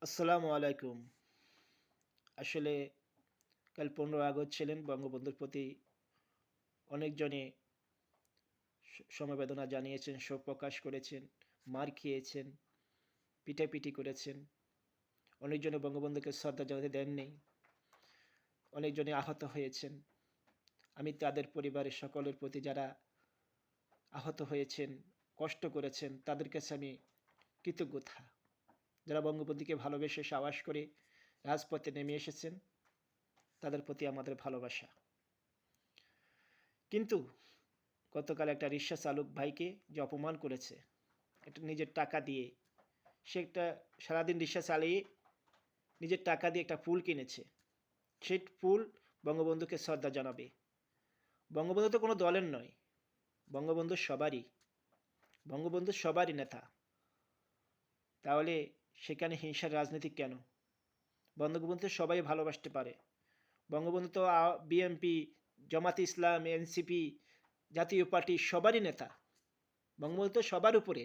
আসসালামু আলাইকুম। আসলে কাল ১৫ আগস্ট ছিলেন। বঙ্গবন্ধুর প্রতি অনেকজনই সমবেদনা জানিয়েছেন, শোক প্রকাশ করেছেন, মার খেয়েছেন, পিটাপিটি করেছেন। অনেকজনে বঙ্গবন্ধুকে শ্রদ্ধা জানাতে দেননি। অনেকজনই আহত হয়েছেন। আমি তাদের পরিবারের সকলের প্রতি যারা আহত হয়েছেন, কষ্ট করেছেন, তাদের কাছে আমি কৃতজ্ঞতা। যারা বঙ্গবন্ধুকে ভালোবেসে সাহস করে রাজপথে নেমে এসেছেন, তাদের প্রতি আমাদের ভালোবাসা। কিন্তু গতকাল একটা রিক্সা চালক ভাইকে যে অপমান করেছে, এটা নিজের টাকা দিয়ে, সে একটা সারাদিন রিক্সা চালিয়ে নিজের টাকা দিয়ে একটা ফুল কিনেছে। সেই ফুল বঙ্গবন্ধুকে শ্রদ্ধা জানাবে। বঙ্গবন্ধু তো কোনো দলের নয়, বঙ্গবন্ধু সবারই, বঙ্গবন্ধু সবারই নেতা। তাহলে সেখানে হিংসার রাজনীতি কেন? বঙ্গবন্ধু সবাই ভালোবাসতে পারে। বঙ্গবন্ধু তো বিএনপি, জামাতে ইসলাম, এনসিপি, জাতীয় পার্টি সবারই নেতা। বঙ্গবন্ধু তো সবার উপরে।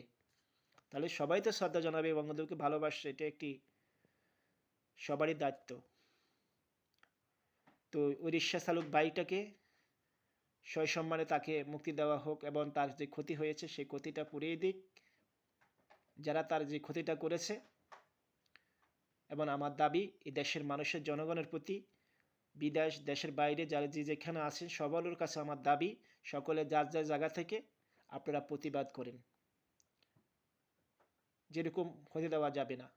তাহলে সবাই তো শ্রদ্ধা জানাবে, বঙ্গবন্ধুকে ভালোবাসে, এটা একটি সবারই দায়িত্ব। তো ওই রিক্সা চালক ভাইটাকে সসম্মানে তাকে মুক্তি দেওয়া হোক এবং তার যে ক্ষতি হয়েছে সেই ক্ষতিটা পুরিয়ে দিক যারা তার যে ক্ষতিটা করেছে। এবং আমার দাবি এই দেশের মানুষের জনগণের প্রতি, বিদেশ দেশের বাইরে যারা যে যেখানে আছেন সবার কাছে আমার দাবি, সকলে যার যার জায়গা থেকে আপনারা প্রতিবাদ করেন। যেরকম হতে দেওয়া যাবে না।